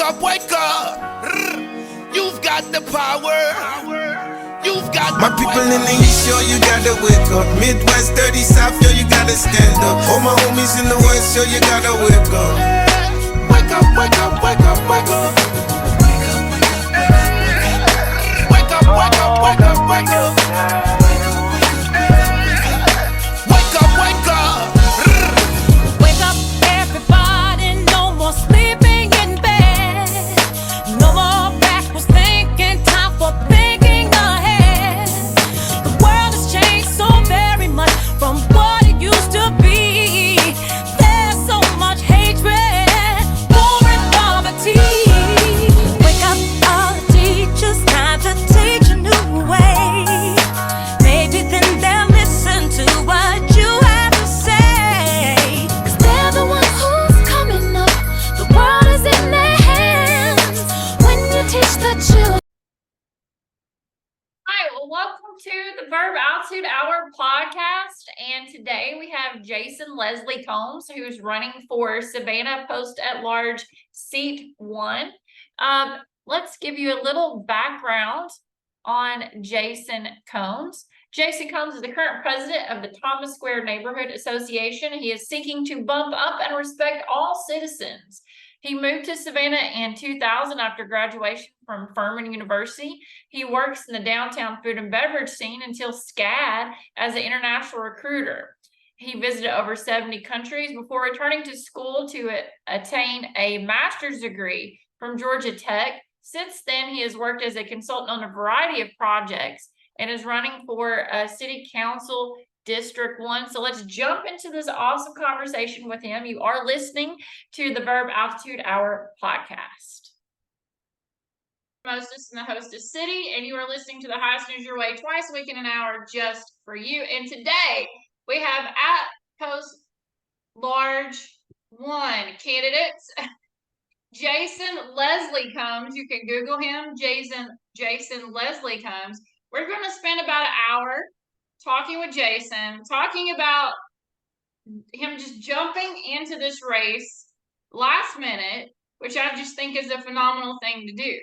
up, wake up. You've got the power. You've got my people in the East, yo, you gotta wake up. Midwest, 30 South, yo, you gotta stand up. All my homies in the West, yo, you gotta wake up. Wake up, wake up, wake up, wake up. Wake up, wake up, wake up, wake up. Wake up, wake up. Wake up, everybody, no more sleeping in bed. No more backwards thinking, time for thinking ahead. The world has changed so very much from what it used to be. There's so much hatred, war and poverty. Wake up, all the teachers, time to teach a new way. Maybe then they'll listen to what you have to say. 'Cause they're the ones who's coming up. The world is in their hands when you teach the children. Hi, well, welcome to the Verb Altitude Hour podcast. And today we have Jason Leslie Combs, who is running for Savannah Post at Large, Seat 1. Let's give you a little background on Jason Combs. Jason Combs is the current president of the Thomas Square Neighborhood Association. He is seeking to bump up and respect all citizens. He moved to Savannah in 2000 after graduation from Furman University. He works in the downtown food and beverage scene until SCAD as an international recruiter. He visited over 70 countries before returning to school to attain a master's degree from Georgia Tech. Since then, he has worked as a consultant on a variety of projects and is running for City Council District 1. So let's jump into this awesome conversation with him. You are listening to the Verb Altitude Hour podcast. Hostess in the hostess city, and you are listening to the highest news your way twice a week in an hour just for you. And today we have at Post Large 1 candidates, Jason Leslie Combs. You can Google him, Jason Leslie Combs. We're going to spend about an hour talking with Jason, talking about him just jumping into this race last minute, which I just think is a phenomenal thing to do.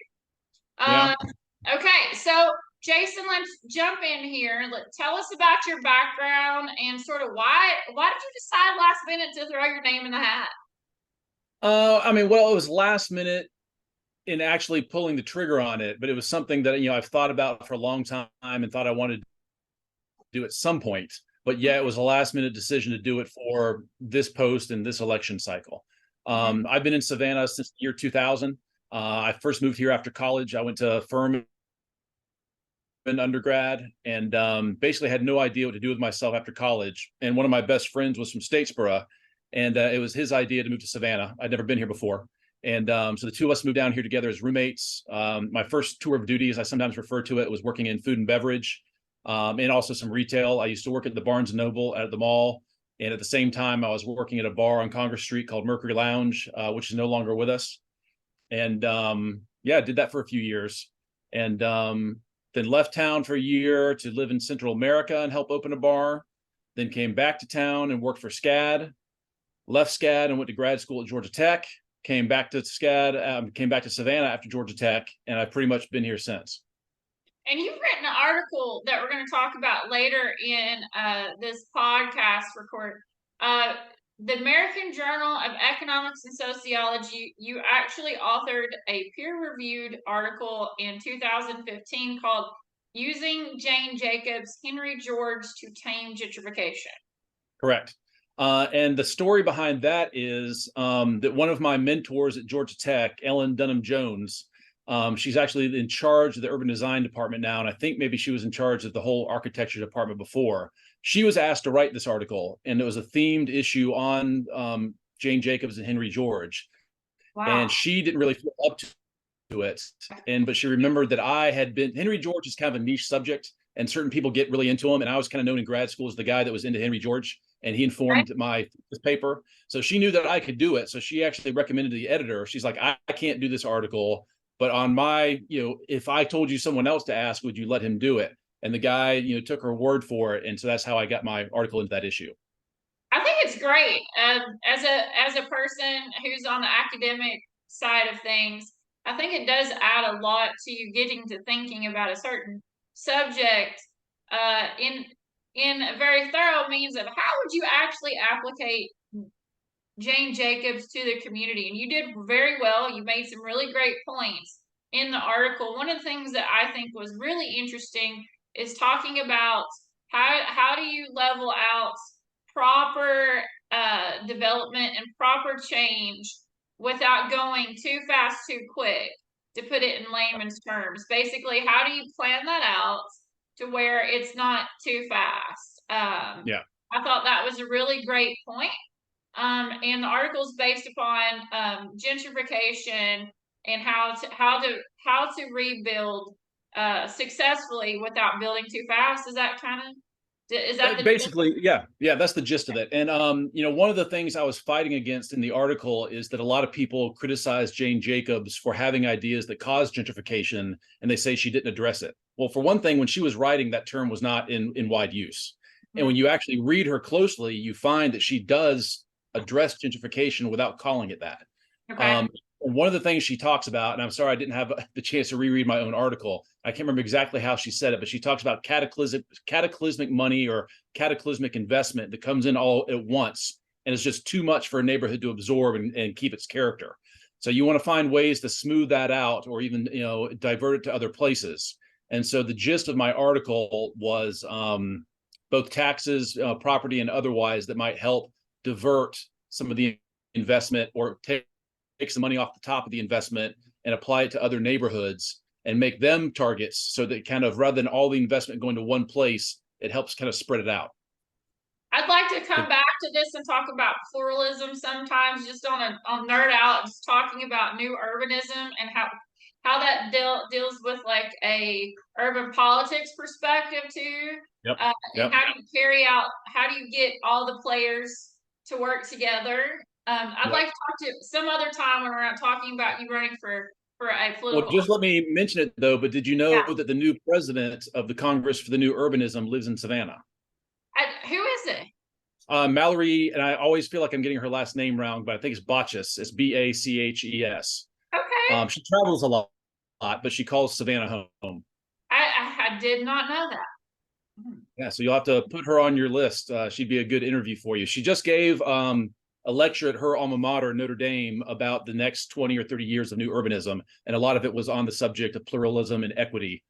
Yeah. Okay, so Jason, let's jump in here. Tell us about your background and sort of why did you decide last minute to throw your name in the hat? It was last minute in actually pulling the trigger on it, but it was something that, I've thought about for a long time and thought I wanted to do at some point. But yeah, it was a last minute decision to do it for this post and this election cycle. I've been in Savannah since the year 2000. I first moved here after college. I went to Furman undergrad and basically had no idea what to do with myself after college. And one of my best friends was from Statesboro, and it was his idea to move to Savannah. I'd never been here before. And so the two of us moved down here together as roommates. My first tour of duty, as I sometimes refer to it, was working in food and beverage and also some retail. I used to work at the Barnes & Noble at the mall. And at the same time, I was working at a bar on Congress Street called Mercury Lounge, which is no longer with us. And I did that for a few years. And then left town for a year to live in Central America and help open a bar. Then came back to town and worked for SCAD. Left SCAD and went to grad school at Georgia Tech. Came back to SCAD, came back to Savannah after Georgia Tech, and I've pretty much been here since. And you've written an article that we're going to talk about later in this podcast record. The American Journal of Economics and Sociology, you actually authored a peer-reviewed article in 2015 called Using Jane Jacobs' Henry George to Tame Gentrification. Correct. And the story behind that is that one of my mentors at Georgia Tech, Ellen Dunham Jones, she's actually in charge of the urban design department now. And I think maybe she was in charge of the whole architecture department before. She was asked to write this article, and it was a themed issue on Jane Jacobs and Henry George. Wow. And she didn't really feel up to it. But she remembered that Henry George is kind of a niche subject, and certain people get really into him. And I was kind of known in grad school as the guy that was into Henry George, and he informed my paper. So she knew that I could do it. So she actually recommended to the editor, she's like, I can't do this article, but on my, if I told you someone else to ask, would you let him do it? And the guy, took her word for it. And so that's how I got my article into that issue. I think it's great. As a person who's on the academic side of things, I think it does add a lot to you getting to thinking about a certain subject in a very thorough means of how would you actually applicate Jane Jacobs to the community. And you did very well. You made some really great points in the article. One of the things that I think was really interesting is talking about how do you level out proper development and proper change without going too fast, too quick, to put it in layman's terms. Basically, how do you plan that out to where it's not too fast? Yeah. I thought that was a really great point. And the article is based upon gentrification and how to rebuild successfully without building too fast. Is that the Basically, yeah, that's the gist of it. And one of the things I was fighting against in the article is that a lot of people criticize Jane Jacobs for having ideas that caused gentrification, and they say she didn't address it. Well, for one thing, when she was writing, that term was not in wide use. And when you actually read her closely, you find that she does address gentrification without calling it that. Okay. One of the things she talks about, and I'm sorry I didn't have the chance to reread my own article, I can't remember exactly how she said it, but she talks about cataclysmic money or cataclysmic investment that comes in all at once and is just too much for a neighborhood to absorb and keep its character. So you want to find ways to smooth that out or even divert it to other places. And so the gist of my article was both taxes, property, and otherwise that might help divert some of the investment or take some money off the top of the investment and apply it to other neighborhoods and make them targets so that kind of rather than all the investment going to one place, it helps kind of spread it out. I'd like to come back to this and talk about pluralism sometimes, just on nerd out, just talking about new urbanism and how that deals with like a urban politics perspective too. Yep. And how do you get all the players to work together? I'd like to talk to some other time when we're not talking about you running for a political. Well, just let me mention it though, but did you know that the new president of the Congress for the New Urbanism lives in Savannah? Who is it? Mallory, and I always feel like I'm getting her last name wrong, but I think it's Bachus. It's Baches. Okay. She travels a lot, but she calls Savannah home. I did not know that. Yeah, so you'll have to put her on your list. She'd be a good interview for you. She just gave a lecture at her alma mater, Notre Dame, about the next 20 or 30 years of new urbanism. And a lot of it was on the subject of pluralism and equity,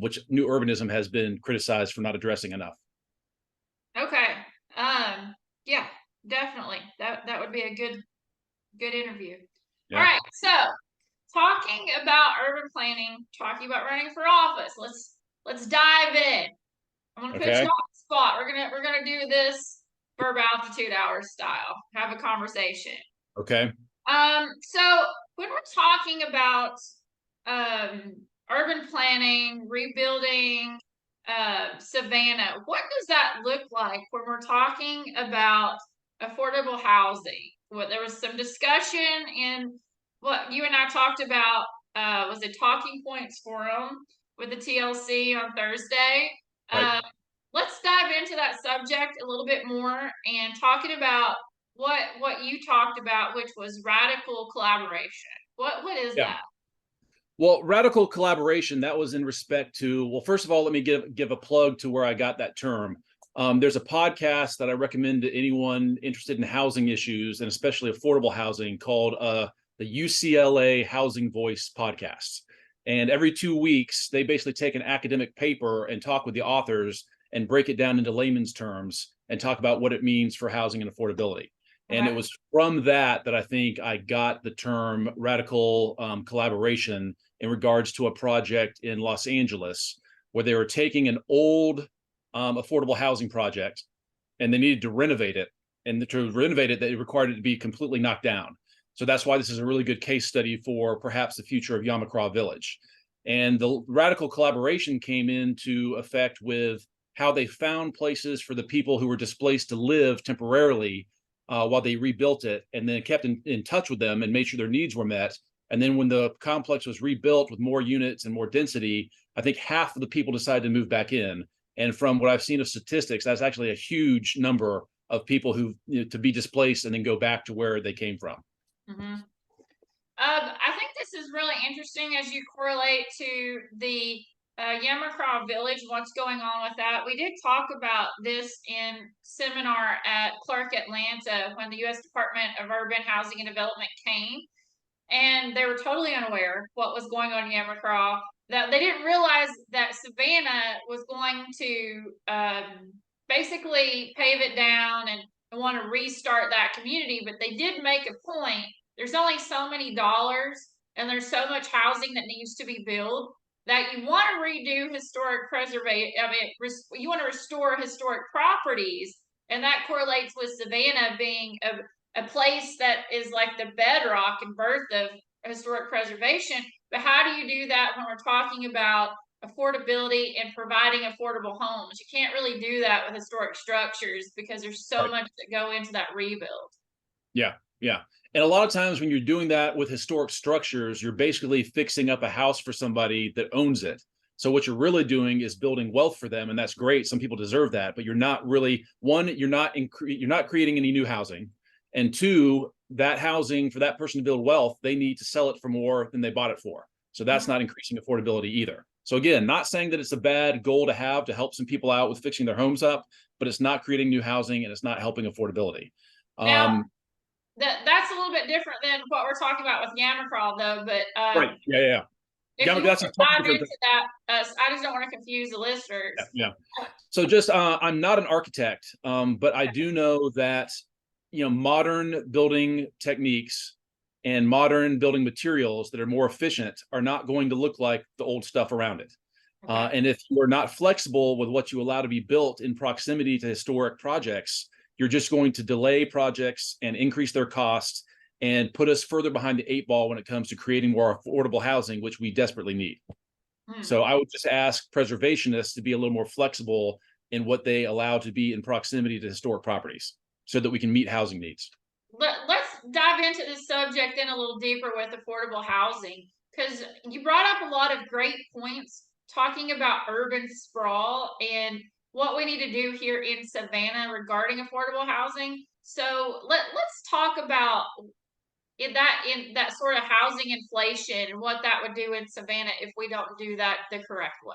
which new urbanism has been criticized for not addressing enough. Okay. Yeah, definitely. That would be a good interview. Yeah. All right. So talking about urban planning, talking about running for office, let's dive in. I'm gonna put you on the spot. We're gonna do this Verb Altitude Hour style. Have a conversation. Okay. So when we're talking about urban planning, rebuilding Savannah, what does that look like when we're talking about affordable housing? There was some discussion in what you and I talked about, was it Talking Points Forum with the TLC on Thursday. Right. Let's dive into that subject a little bit more and talking about what you talked about, which was radical collaboration. What is that? Well, radical collaboration, that was in respect to, well, first of all, let me give a plug to where I got that term. There's a podcast that I recommend to anyone interested in housing issues and especially affordable housing called the UCLA Housing Voice podcast. And every 2 weeks, they basically take an academic paper and talk with the authors and break it down into layman's terms and talk about what it means for housing and affordability. And it was from that I think I got the term radical collaboration in regards to a project in Los Angeles where they were taking an old affordable housing project and they needed to renovate it. And to renovate it, they required it to be completely knocked down. So that's why this is a really good case study for perhaps the future of M.S.Arch Village. And the radical collaboration came into effect with how they found places for the people who were displaced to live temporarily while they rebuilt it, and then kept in touch with them and made sure their needs were met. And then when the complex was rebuilt with more units and more density, I think half of the people decided to move back in. And from what I've seen of statistics, that's actually a huge number of people who to be displaced and then go back to where they came from. Mm-hmm. I think this is really interesting as you correlate to the M.C.R.P village, what's going on with that. We did talk about this in seminar at Clark Atlanta when the U.S. Department of Urban Housing and Development came, and they were totally unaware what was going on in M.C.R.P. That they didn't realize that Savannah was going to basically pave it down and want to restart that community, but they did make a point. There's only so many dollars and there's so much housing that needs to be built that you want to redo historic preservation. I mean, you want to restore historic properties, and that correlates with Savannah being a place that is like the bedrock and birth of historic preservation. But how do you do that when we're talking about affordability and providing affordable homes? You can't really do that with historic structures because there's so much that go into that rebuild. Yeah, yeah. And a lot of times when you're doing that with historic structures, you're basically fixing up a house for somebody that owns it. So what you're really doing is building wealth for them, and that's great. Some people deserve that, but you're not really, one, you're not creating any new housing, and two, that housing for that person to build wealth, they need to sell it for more than they bought it for. So that's not increasing affordability either. So again, not saying that it's a bad goal to have to help some people out with fixing their homes up, but it's not creating new housing and it's not helping affordability. Now, that's a little bit different than what we're talking about with M.C.R.P though, but right. Yeah. if you That's want to dive into that, I just don't want to confuse the listeners. Yeah. So just, I'm not an architect, but I do know that, modern building techniques and modern building materials that are more efficient are not going to look like the old stuff around it. And if you're not flexible with what you allow to be built in proximity to historic projects, you're just going to delay projects and increase their costs and put us further behind the 8 ball when it comes to creating more affordable housing, which we desperately need. So I would just ask preservationists to be a little more flexible in what they allow to be in proximity to historic properties so that we can meet housing needs. Let's dive into this subject then a little deeper with affordable housing, because you brought up a lot of great points talking about urban sprawl and what we need to do here in Savannah regarding affordable housing. So let's talk about in that sort of housing inflation and what that would do in Savannah if we don't do that the correct way.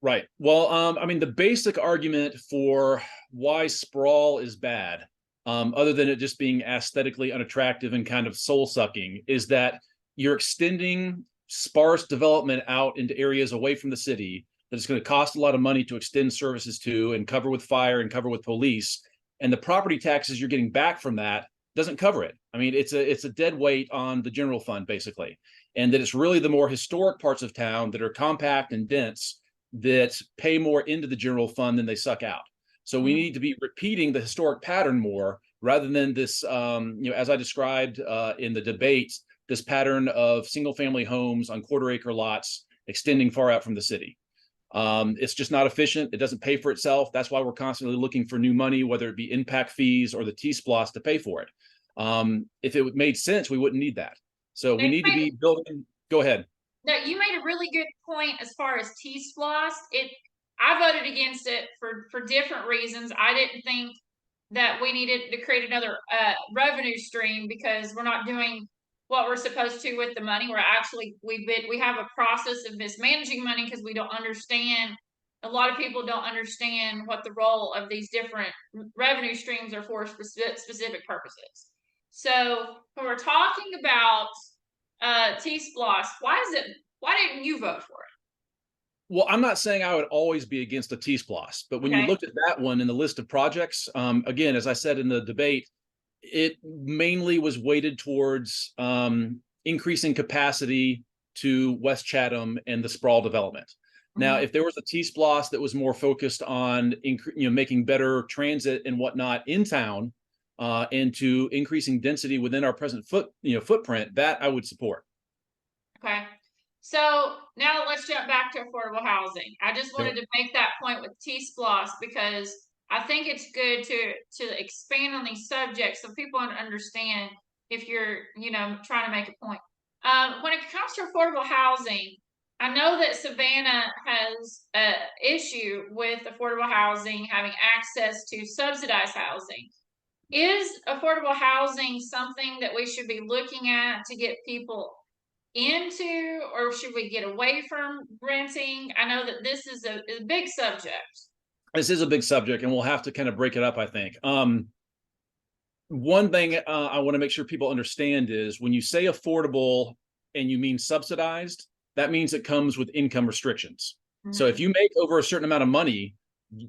Right. Well, I mean, the basic argument for why sprawl is bad, other than it just being aesthetically unattractive and kind of soul sucking, is that you're extending sparse development out into areas away from the city that it's going to cost a lot of money to extend services to and cover with fire and cover with police. And the property taxes you're getting back from that doesn't cover it. I mean, it's a dead weight on the general fund, basically. And that it's really the more historic parts of town that are compact and dense that pay more into the general fund than they suck out. So we need to be repeating the historic pattern more rather than this, as I described in the debate, this pattern of single family homes on quarter-acre lots extending far out from the city. It's just not efficient. It doesn't pay for itself. That's why we're constantly looking for new money, whether it be impact fees or the T-SPLOS to pay for it. If it made sense, we wouldn't need that. So we need to be building. Go ahead. No, you made a really good point as far as T-SPLOS. I voted against it for different reasons. I didn't think that we needed to create another revenue stream because we're not doing what we're supposed to with the money. We're actually we have a process of mismanaging money because we don't understand. A lot of people don't understand what the role of these different revenue streams are for specific purposes. So when we're talking about T-SPLOS, why didn't you vote for it? Well, I'm not saying I would always be against a T-SPLOS, but when you looked at that one in the list of projects, again, as I said in the debate, it mainly was weighted towards increasing capacity to West Chatham and the sprawl development. Now, if there was a T-SPLOS that was more focused on making better transit and whatnot in town, and to increasing density within our present footprint, that I would support. Okay. So now let's jump back to affordable housing. I just wanted to make that point with T-SPLOS because I think it's good to expand on these subjects so people understand if you're trying to make a point. When it comes to affordable housing, I know that Savannah has an issue with affordable housing, having access to subsidized housing. Is affordable housing something that we should be looking at to get people into, or should we get away from renting? I know that this is a big subject. This is a big subject, and we'll have to kind of break it up, I think. One thing I want to make sure people understand is when you say affordable and you mean subsidized, that means it comes with income restrictions. So if you make over a certain amount of money,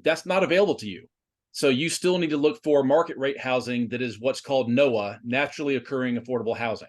that's not available to you. So you still need to look for market rate housing that is what's called NOAA, naturally occurring affordable housing.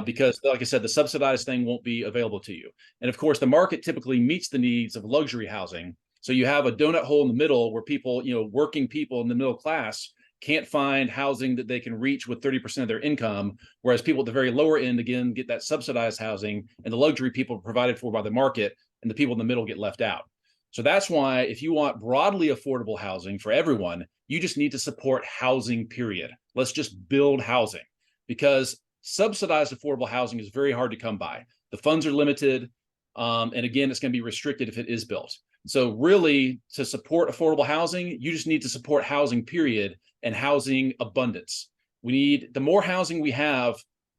Because like I said, the subsidized thing won't be available to you. And of course, the market typically meets the needs of luxury housing. So you have a donut hole in the middle where people, working people in the middle class can't find housing that they can reach with 30% of their income, whereas people at the very lower end, again, get that subsidized housing, and the luxury people are provided for by the market, and the people in the middle get left out. So that's why if you want broadly affordable housing for everyone, you just need to support housing, period. Let's just build housing, because subsidized affordable housing is very hard to come by. The funds are limited. And again, it's going to be restricted if it is built. So really, to support affordable housing, you just need to support housing, period, and housing abundance. The more housing we have,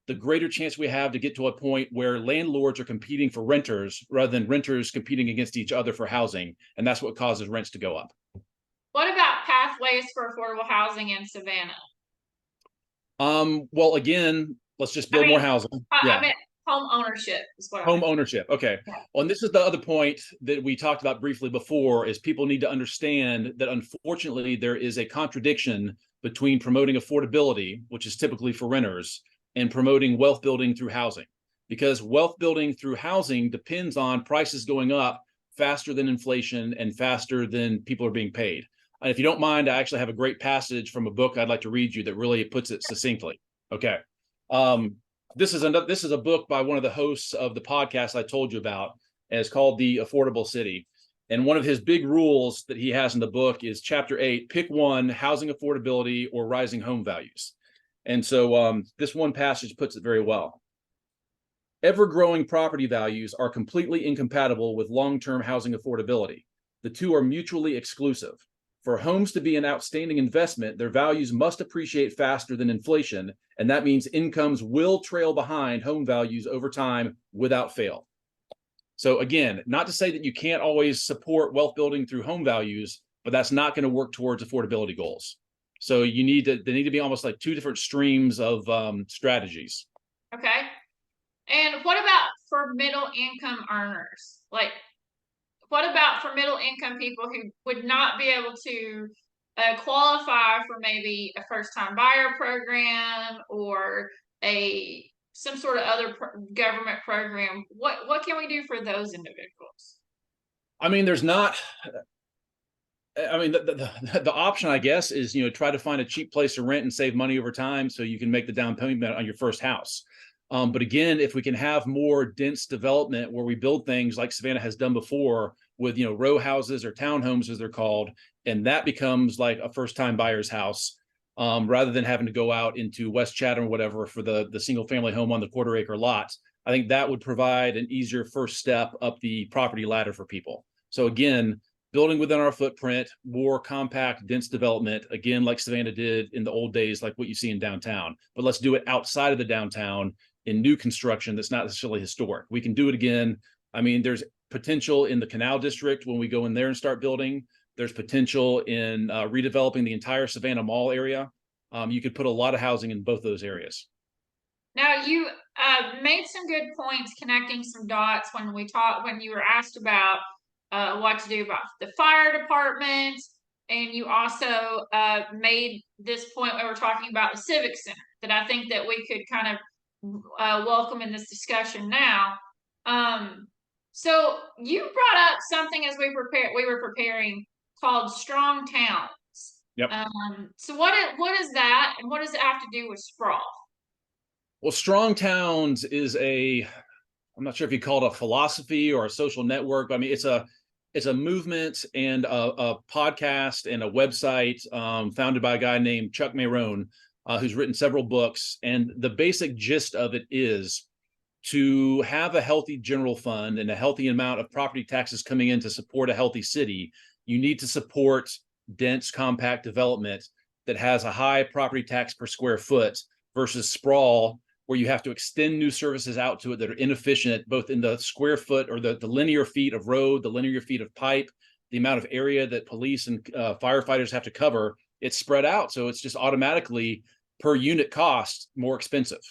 the greater chance we have to get to a point where landlords are competing for renters rather than renters competing against each other for housing. And that's what causes rents to go up. What about pathways for affordable housing in Savannah? Well, again, let's just build more housing. I meant home ownership is what Home ownership. Okay. Yeah. Well, and this is the other point that we talked about briefly before, is people need to understand that unfortunately there is a contradiction between promoting affordability, which is typically for renters, and promoting wealth building through housing. Because wealth building through housing depends on prices going up faster than inflation and faster than people are being paid. And if you don't mind, I actually have a great passage from a book I'd like to read you that really puts it succinctly. Okay. This is a book by one of the hosts of the podcast I told you about, and it's called The Affordable City. And one of his big rules that he has in the book is chapter 8, pick one: housing affordability or rising home values. And so this one passage puts it very well. Ever-growing property values are completely incompatible with long-term housing affordability. The two are mutually exclusive. For homes to be an outstanding investment, their values must appreciate faster than inflation, and that means incomes will trail behind home values over time without fail. So again, not to say that you can't always support wealth building through home values, but that's not going to work towards affordability goals. So they need to be almost like two different streams of strategies. Okay. And what about for middle income earners? Like, what about for middle income people who would not be able to qualify for maybe a first time buyer program or some sort of other government program? What can we do for those individuals? I mean, the option, I guess, is, try to find a cheap place to rent and save money over time so you can make the down payment on your first house. But again, if we can have more dense development where we build things like Savannah has done before with, row houses or townhomes, as they're called, and that becomes like a first-time buyer's house, rather than having to go out into West Chatham or whatever for the single-family home on the quarter-acre lot, I think that would provide an easier first step up the property ladder for people. So again, building within our footprint, more compact, dense development, again, like Savannah did in the old days, like what you see in downtown. But let's do it outside of the downtown in new construction that's not necessarily historic. We can do it again. I mean, there's potential in the Canal District when we go in there and start building. There's potential in redeveloping the entire Savannah Mall area. You could put a lot of housing in both those areas. Now, you made some good points connecting some dots when you were asked about what to do about the fire department, and you also made this point when we were talking about the civic center that I think that we could kind of welcome in this discussion now. So you brought up something as we were preparing called strong towns. Yep. So what is that, and what does it have to do with sprawl? Well, strong towns is I'm not sure if you call it a philosophy or a social network, but I mean, it's a movement and a podcast and a website founded by a guy named Chuck Mayrone, who's written several books. And the basic gist of it is to have a healthy general fund and a healthy amount of property taxes coming in to support a healthy city. You need to support dense, compact development that has a high property tax per square foot versus sprawl, where you have to extend new services out to it that are inefficient, both in the square foot or the linear feet of road, the linear feet of pipe, the amount of area that police and firefighters have to cover. It's spread out. So it's just automatically per unit cost more expensive.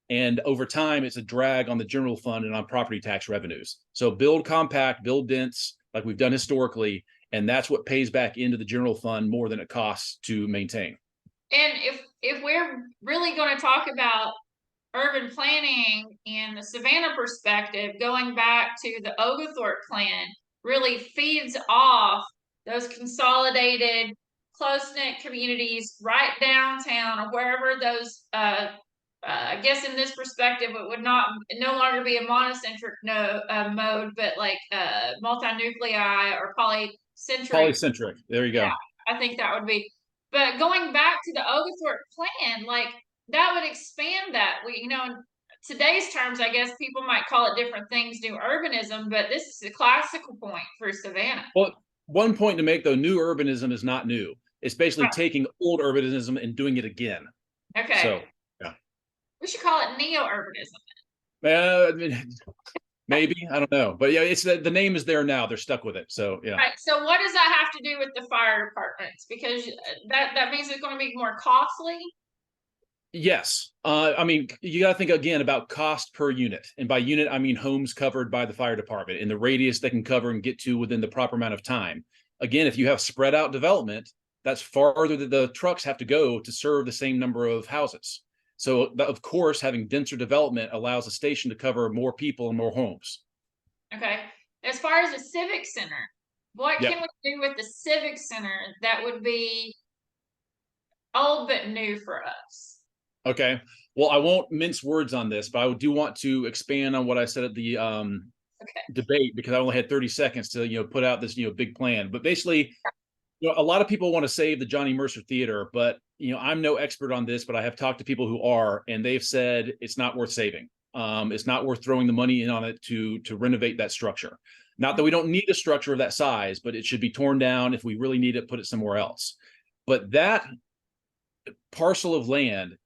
And over time, it's a drag on the general fund and on property tax revenues. So build compact, build dense, like we've done historically. And that's what pays back into the general fund more than it costs to maintain. And if we're really going to talk about urban planning and the Savannah perspective, going back to the Oglethorpe plan really feeds off those consolidated, close-knit communities right downtown or wherever those, I guess in this perspective, it would no longer be a monocentric mode, but like multi-nuclei or polycentric. Polycentric. There you go. Yeah, I think that would be. But going back to the Oglethorpe plan, like that would expand that. In today's terms, I guess people might call it different things, new urbanism, but this is the classical point for Savannah. Well, one point to make though, new urbanism is not new. It's basically taking old urbanism and doing it again. Okay. So, yeah. We should call it neo-urbanism. Maybe, I don't know, but yeah, it's the name is there now. They're stuck with it. So yeah. Right. So what does that have to do with the fire departments? Because that means it's going to be more costly. Yes. I mean, you got to think again about cost per unit. And by unit, I mean homes covered by the fire department in the radius they can cover and get to within the proper amount of time. Again, if you have spread out development, that's farther that the trucks have to go to serve the same number of houses. So, of course, having denser development allows a station to cover more people and more homes. Okay. As far as the civic center, what can we do with the civic center that would be old but new for us? Okay. Well, I won't mince words on this, but I do want to expand on what I said at the debate, because I only had 30 seconds to put out this big plan. But basically, a lot of people want to save the Johnny Mercer Theater, but I'm no expert on this, but I have talked to people who are, and they've said it's not worth saving. It's not worth throwing the money in on it to renovate that structure. Not that we don't need a structure of that size, but it should be torn down. If we really need it, put it somewhere else. But that parcel of land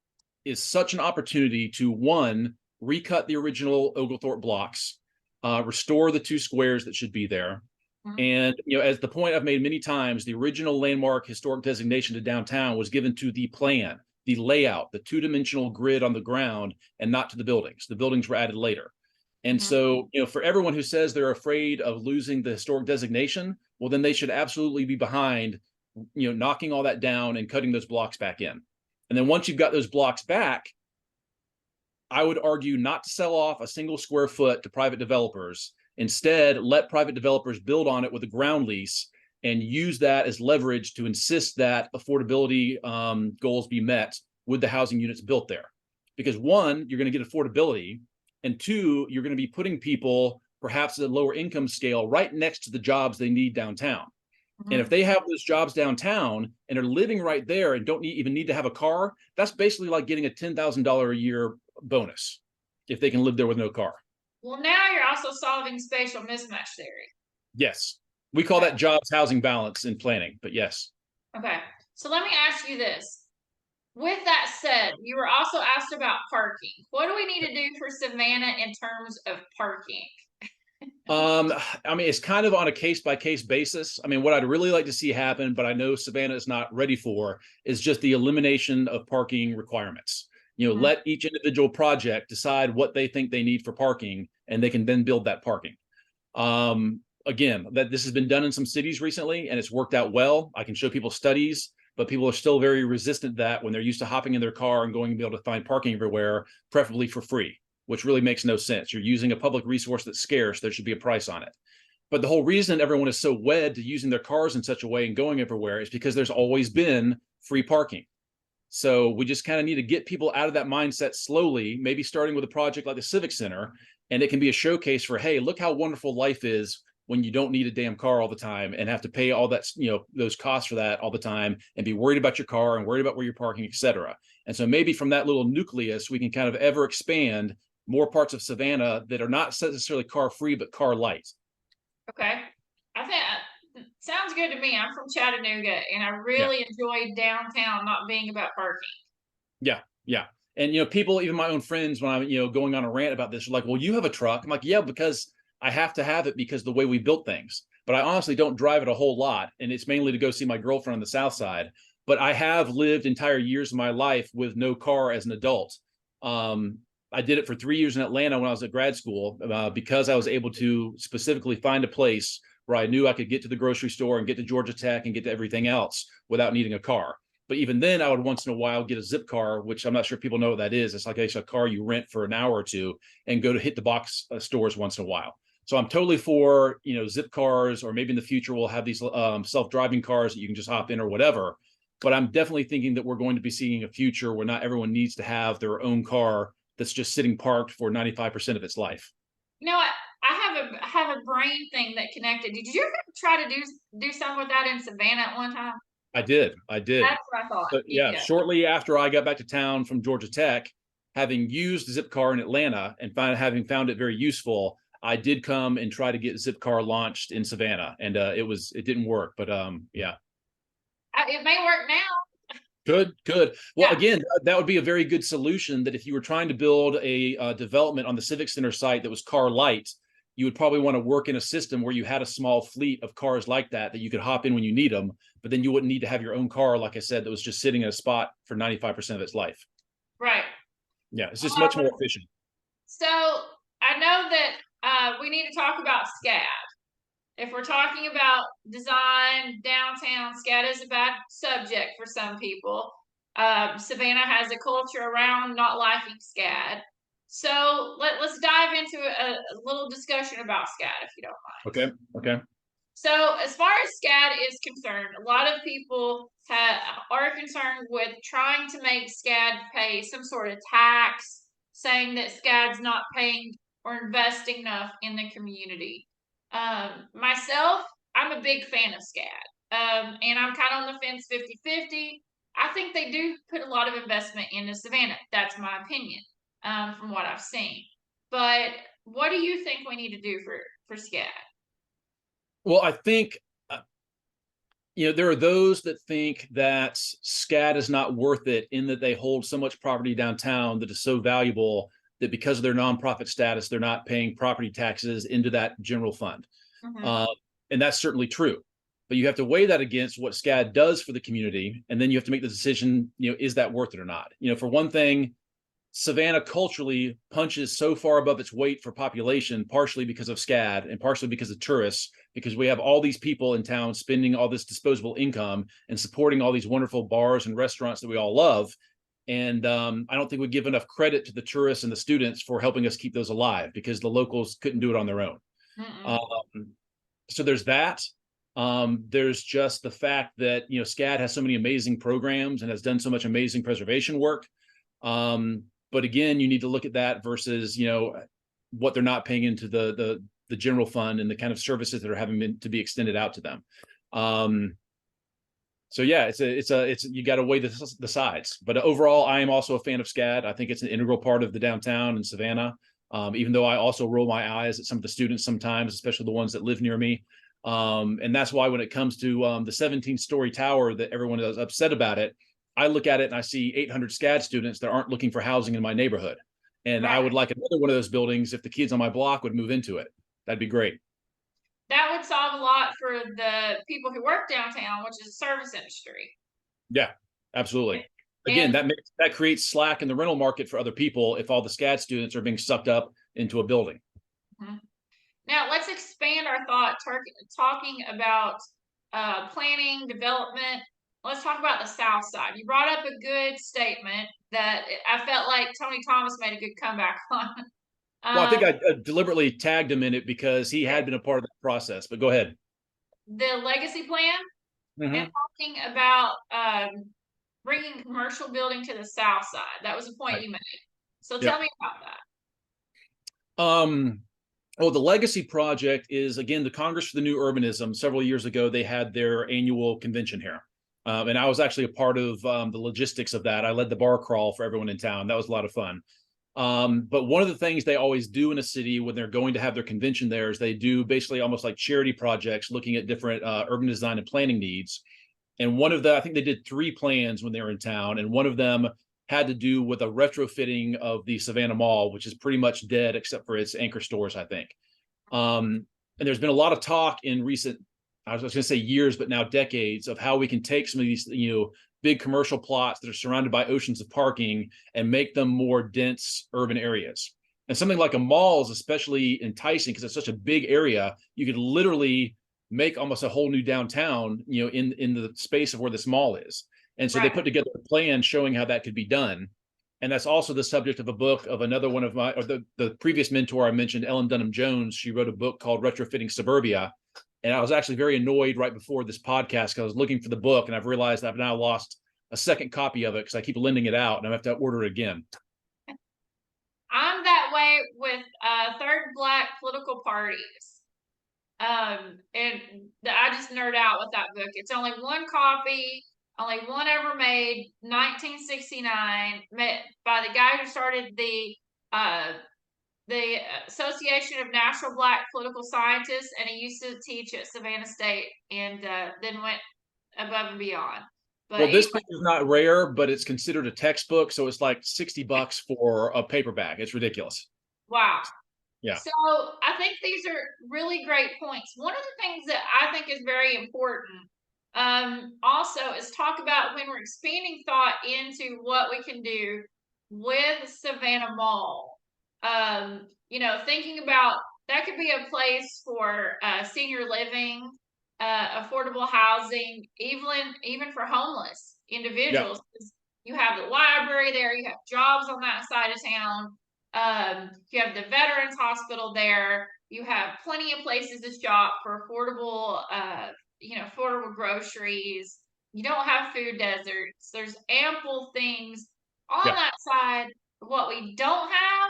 is such an opportunity to, one, recut the original Oglethorpe blocks, restore the 2 squares that should be there. And, as the point I've made many times, the original landmark historic designation to downtown was given to the plan, the layout, the 2-dimensional grid on the ground, and not to the buildings. The buildings were added later. And so, for everyone who says they're afraid of losing the historic designation, well, then they should absolutely be behind, knocking all that down and cutting those blocks back in. And then once you've got those blocks back, I would argue not to sell off a single square foot to private developers. Instead, let private developers build on it with a ground lease and use that as leverage to insist that affordability goals be met with the housing units built there. Because 1, you're going to get affordability, and 2, you're going to be putting people perhaps at a lower income scale right next to the jobs they need downtown. And if they have those jobs downtown and are living right there and don't even need to have a car, that's basically like getting a $10,000 a year bonus if they can live there with no car. Well, now you're also solving spatial mismatch theory. Yes. We call that jobs housing balance in planning, but yes. Okay. So let me ask you this. With that said, you were also asked about parking. What do we need to do for Savannah in terms of parking? I mean, it's kind of on a case-by-case basis. I mean, what I'd really like to see happen, but I know Savannah is not ready for, is just the elimination of parking requirements. Let each individual project decide what they think they need for parking, and they can then build that parking. Again, this has been done in some cities recently, and it's worked out well. I can show people studies, but people are still very resistant to that when they're used to hopping in their car and going to be able to find parking everywhere, preferably for free, which really makes no sense. You're using a public resource that's scarce. There should be a price on it. But the whole reason everyone is so wed to using their cars in such a way and going everywhere is because there's always been free parking. So we just kind of need to get people out of that mindset slowly, maybe starting with a project like the Civic Center, and it can be a showcase for, hey, look how wonderful life is when you don't need a damn car all the time and have to pay all that, those costs for that all the time and be worried about your car and worried about where you're parking, et cetera. And so maybe from that little nucleus, we can kind of ever expand more parts of Savannah that are not necessarily car free, but car light. Okay. I think Sounds good to me. I'm from Chattanooga, and I really enjoy downtown not being about parking. Yeah, yeah. And people, even my own friends, when I'm going on a rant about this, are like, "Well, you have a truck." I'm like, "Yeah, because I have to have it because the way we built things." But I honestly don't drive it a whole lot, and it's mainly to go see my girlfriend on the South Side. But I have lived entire years of my life with no car as an adult. I did it for 3 years in Atlanta when I was at grad school because I was able to specifically find a place where I knew I could get to the grocery store and get to Georgia Tech and get to everything else without needing a car. But even then, I would once in a while get a zip car, which I'm not sure if people know what that is. It's like a car you rent for an hour or two and go to hit the box stores once in a while. So I'm totally for, zip cars, or maybe in the future we'll have these self-driving cars that you can just hop in or whatever. But I'm definitely thinking that we're going to be seeing a future where not everyone needs to have their own car that's just sitting parked for 95% of its life. I have a brain thing that connected. Did you ever try to do something with that in Savannah at one time? I did. That's what I thought. But yeah, shortly after I got back to town from Georgia Tech, having used Zipcar in Atlanta and having found it very useful, I did come and try to get Zipcar launched in Savannah, and it didn't work. But yeah, it may work now. Good. Well, again, that would be a very good solution. That if you were trying to build a development on the Civic Center site that was car light, you would probably want to work in a system where you had a small fleet of cars like that you could hop in when you need them, but then you wouldn't need to have your own car, like I said, that was just sitting in a spot for 95% of its life. Right. Yeah, it's just much more efficient. So I know that we need to talk about SCAD. If we're talking about design, downtown, SCAD is a bad subject for some people. Savannah has a culture around not liking SCAD. So let's dive into a little discussion about SCAD, if you don't mind. Okay. So as far as SCAD is concerned, a lot of people are concerned with trying to make SCAD pay some sort of tax, saying that SCAD's not paying or investing enough in the community. Myself, I'm a big fan of SCAD, and I'm kind of on the fence 50-50. I think they do put a lot of investment into Savannah. That's my opinion, from what I've seen. But what do you think we need to do for SCAD? Well, I think, there are those that think that SCAD is not worth it in that they hold so much property downtown that is so valuable that because of their nonprofit status, they're not paying property taxes into that general fund. Mm-hmm. And that's certainly true. But you have to weigh that against what SCAD does for the community. And then you have to make the decision, is that worth it or not? For one thing, Savannah culturally punches so far above its weight for population, partially because of SCAD and partially because of tourists, because we have all these people in town spending all this disposable income and supporting all these wonderful bars and restaurants that we all love. And I don't think we give enough credit to the tourists and the students for helping us keep those alive, because the locals couldn't do it on their own. So there's that. There's just the fact that, SCAD has so many amazing programs and has done so much amazing preservation work. But again, you need to look at that versus, what they're not paying into the general fund and the kind of services that are having to be extended out to them. So yeah, it's you got to weigh the sides. But overall, I am also a fan of SCAD. I think it's an integral part of the downtown in Savannah. Even though I also roll my eyes at some of the students sometimes, especially the ones that live near me. And that's why when it comes to the 17-story tower that everyone is upset about it, I look at it and I see 800 SCAD students that aren't looking for housing in my neighborhood. And I would like another one of those buildings if the kids on my block would move into it. That'd be great. That would solve a lot for the people who work downtown, which is the service industry. Yeah, absolutely. Again, that creates slack in the rental market for other people if all the SCAD students are being sucked up into a building. Mm-hmm. Now let's expand our thought, talking about planning, development. Let's talk about the South Side. You brought up a good statement that I felt like Tony Thomas made a good comeback on. Well, I think I deliberately tagged him in it because he had been a part of the process, but go ahead. The legacy plan, and talking about bringing commercial building to the South Side. That was a point you made. So tell me about that. Well, the legacy project is, again, the Congress for the New Urbanism. Several years ago, they had their annual convention here. And I was actually a part of the logistics of that. I led the bar crawl for everyone in town. That was a lot of fun. But one of the things they always do in a city when they're going to have their convention there is they do basically almost like charity projects looking at different urban design and planning needs. And I think they did 3 plans when they were in town, and one of them had to do with a retrofitting of the Savannah Mall, which is pretty much dead except for its anchor stores, I think. And there's been a lot of talk in recent, I was going to say years, but now decades, of how we can take some of these, big commercial plots that are surrounded by oceans of parking and make them more dense urban areas. And something like a mall is especially enticing because it's such a big area. You could literally make almost a whole new downtown, in the space of where this mall is. And so they put together a plan showing how that could be done. And that's also the subject of a book of another one of the previous mentor I mentioned, Ellen Dunham Jones. She wrote a book called Retrofitting Suburbia. And I was actually very annoyed right before this podcast because I was looking for the book, and I've realized I've now lost a second copy of it because I keep lending it out and I have to order it again. I'm that way with third Black political parties. And I just nerd out with that book. It's only one copy, only one ever made, 1969, by the guy who started the Association of National Black Political Scientists, and he used to teach at Savannah State, and then went above and beyond. But Well, this book is not rare, but it's considered a textbook, so it's like $60 for a paperback. It's ridiculous. Wow. Yeah. So I think these are really great points. One of the things that I think is very important also is talk about when we're expanding thought into what we can do with Savannah Mall. Thinking about that could be a place for senior living, affordable housing, even for homeless individuals. You have the library there, you have jobs on that side of town, you have the Veterans Hospital there, you have plenty of places to shop for affordable groceries. You don't have food deserts. There's ample things on that side. What we don't have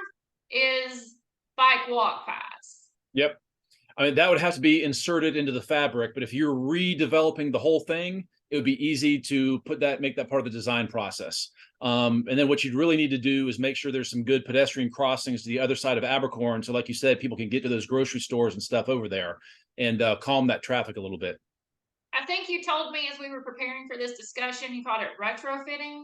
is bike walk paths. Yep. I mean, that would have to be inserted into the fabric, but if you're redeveloping the whole thing, it would be easy to make that part of the design process. And then what you'd really need to do is make sure there's some good pedestrian crossings to the other side of Abercorn. So like you said, people can get to those grocery stores and stuff over there and calm that traffic a little bit. I think you told me as we were preparing for this discussion, you called it retrofitting.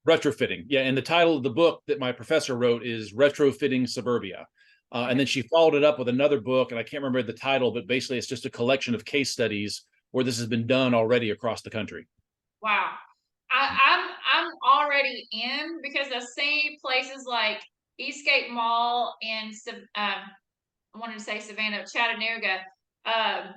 Retrofitting. Yeah. And the title of the book that my professor wrote is Retrofitting Suburbia. And then she followed it up with another book, and I can't remember the title, but basically it's just a collection of case studies where this has been done already across the country. Wow. I'm already in, because I see places like Eastgate Mall and I wanted to say Savannah, Chattanooga,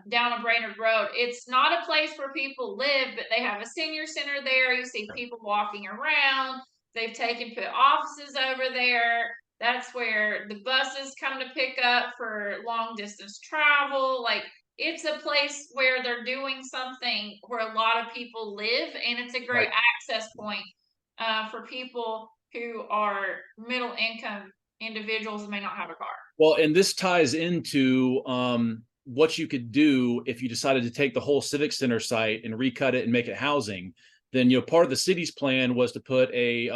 down on Brainerd Road. It's not a place where people live, but they have a senior center there. You see people walking around. They've put offices over there. That's where the buses come to pick up for long distance travel. Like, it's a place where they're doing something where a lot of people live, and it's a great access point for people who are middle income individuals and may not have a car. Well, and this ties into what you could do if you decided to take the whole Civic Center site and recut it and make it housing. Then, part of the city's plan was to put a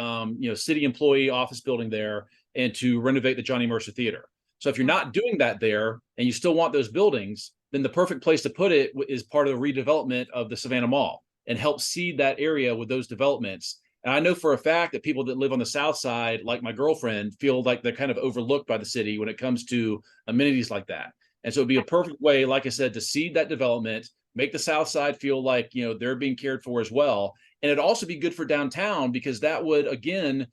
city employee office building there and to renovate the Johnny Mercer Theater. So if you're not doing that there and you still want those buildings, then the perfect place to put it is part of the redevelopment of the Savannah Mall and help seed that area with those developments. And I know for a fact that people that live on the South Side, like my girlfriend, feel like they're kind of overlooked by the city when it comes to amenities like that. And so it'd be a perfect way, like I said, to seed that development, make the South Side feel like, they're being cared for as well. And it'd also be good for downtown, because that would, again,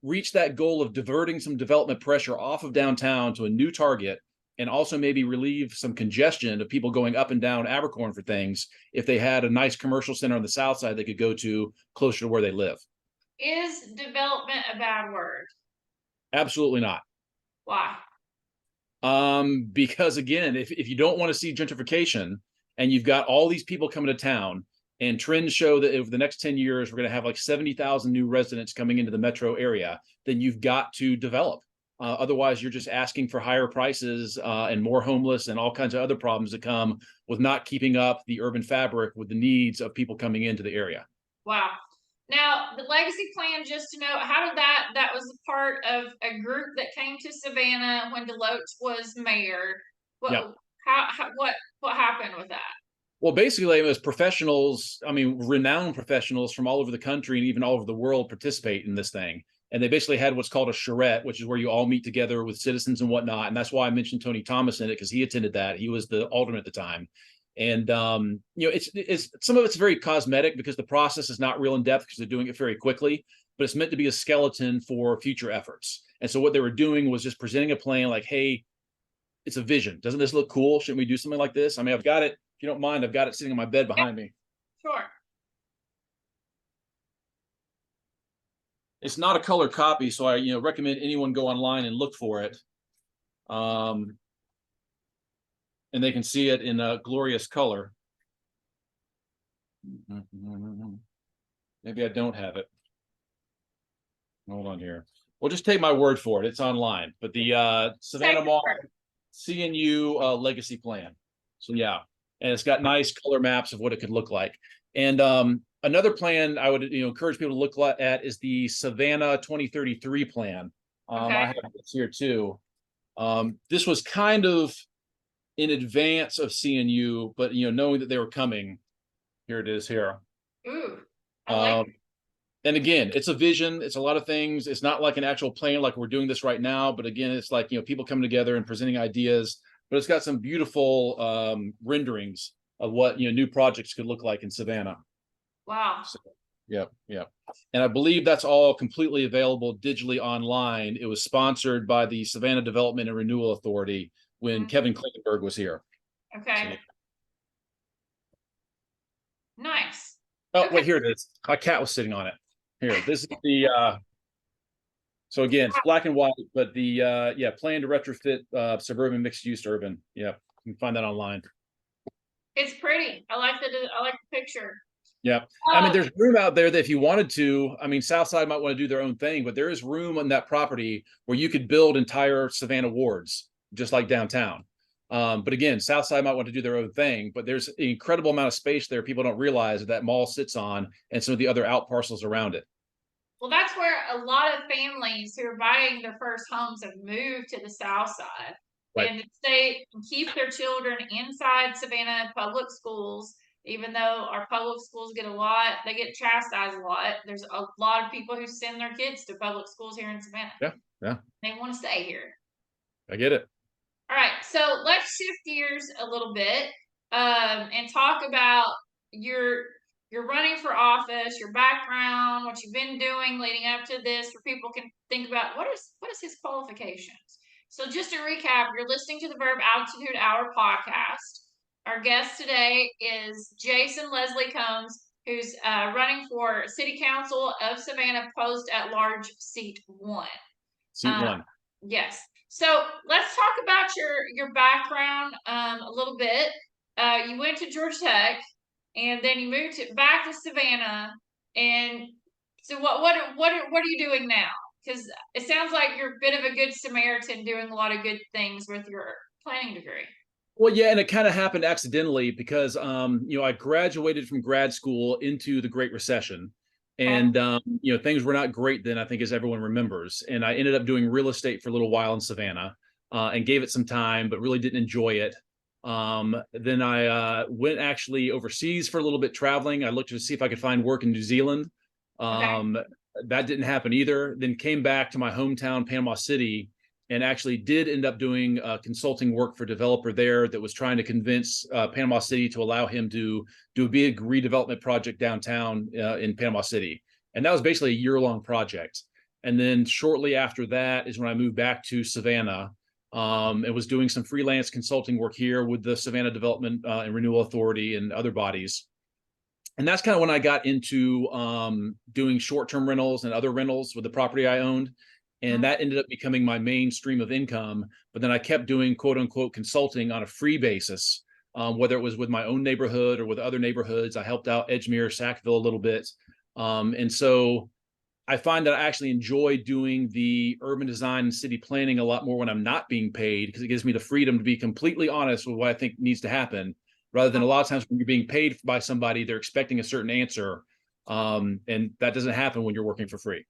reach that goal of diverting some development pressure off of downtown to a new target, and also maybe relieve some congestion of people going up and down Abercorn for things if they had a nice commercial center on the South Side they could go to closer to where they live. Is development a bad word? Absolutely not. Why? Because again, if you don't want to see gentrification and you've got all these people coming to town, and trends show that over the next 10 years, we're going to have like 70,000 new residents coming into the metro area, then you've got to develop. Otherwise, you're just asking for higher prices and more homeless and all kinds of other problems that come with not keeping up the urban fabric with the needs of people coming into the area. Wow. Now, the legacy plan, just to know, how did that was a part of a group that came to Savannah when Deloach was mayor. Yeah. What happened with that? Well, basically, it was professionals, I mean, renowned professionals from all over the country and even all over the world participate in this thing. And they basically had what's called a charrette, which is where you all meet together with citizens and whatnot. And that's why I mentioned Tony Thomas in it, because he attended that. He was the alderman at the time. And it's some of it's very cosmetic because the process is not real in depth because they're doing it very quickly, but it's meant to be a skeleton for future efforts. And so what they were doing was just presenting a plan like, hey, it's a vision. Doesn't this look cool? Shouldn't we do something like this? I mean, I've got it. If you don't mind, I've got it sitting on my bed behind me. Sure. It's not a color copy, so I recommend anyone go online and look for it. And they can see it in a glorious color. Maybe I don't have it. Hold on here. Well, just take my word for it. It's online. But the Savannah Mall CNU legacy plan. So yeah, and it's got nice color maps of what it could look like. And another plan I would encourage people to look at is the Savannah 2033 plan. Okay. I have this here too. This was kind of in advance of CNU, but knowing that they were coming, here it is here. Ooh, I like it. And again, it's a vision. It's a lot of things. It's not like an actual plan like we're doing this right now. But again, it's like people coming together and presenting ideas. But it's got some beautiful renderings of what new projects could look like in Savannah. Wow. So, yep. And I believe that's all completely available digitally online. It was sponsored by the Savannah Development and Renewal Authority when Kevin Klinkenberg was here. Okay. So, nice. oh, Okay. wait, here it is. My cat was sitting on it. Here, this is the so again, it's black and white, but the plan to retrofit suburban mixed use urban. Yeah, you can find that online. It's pretty. I like the picture. Yeah. I mean, there's room out there that if you wanted to, I mean, Southside might want to do their own thing, but there is room on that property where you could build entire Savannah wards, just like downtown. But again, Southside might want to do their own thing, but there's an incredible amount of space there people don't realize that mall sits on and some of the other out parcels around it. Well, that's where a lot of families who are buying their first homes have moved to the South Side. Right. And they keep their children inside Savannah public schools, even though our public schools they get chastised a lot. There's a lot of people who send their kids to public schools here in Savannah. Yeah. They want to stay here. I get it. All right, so let's shift gears a little bit and talk about your running for office, your background, what you've been doing leading up to this, where people can think about what is his qualifications. So just to recap, you're listening to the Verb Altitude Hour podcast. Our guest today is Jason Leslie Combs, who's running for City Council of Savannah Post at Large, Seat 1. Seat 1. Yes. So let's talk about your background a little bit. You went to Georgia Tech, and then you moved back to Savannah. And so what are you doing now? Because it sounds like you're a bit of a good Samaritan, doing a lot of good things with your planning degree. Well, yeah, and it kind of happened accidentally because I graduated from grad school into the Great Recession. And, things were not great then, I think, as everyone remembers. And I ended up doing real estate for a little while in Savannah and gave it some time, but really didn't enjoy it. Then I went actually overseas for a little bit traveling. I looked to see if I could find work in New Zealand. That didn't happen either. Then came back to my hometown, Panama City, and actually did end up doing consulting work for a developer there that was trying to convince Panama City to allow him to do a big redevelopment project downtown in Panama City. And that was basically a year-long project. And then shortly after that is when I moved back to Savannah and was doing some freelance consulting work here with the Savannah Development and Renewal Authority and other bodies. And that's kind of when I got into doing short-term rentals and other rentals with the property I owned. And that ended up becoming my main stream of income. But then I kept doing quote unquote consulting on a free basis, whether it was with my own neighborhood or with other neighborhoods. I helped out Edgemere, Sackville a little bit. And so I find that I actually enjoy doing the urban design and city planning a lot more when I'm not being paid, because it gives me the freedom to be completely honest with what I think needs to happen, rather than a lot of times when you're being paid by somebody, they're expecting a certain answer. And that doesn't happen when you're working for free.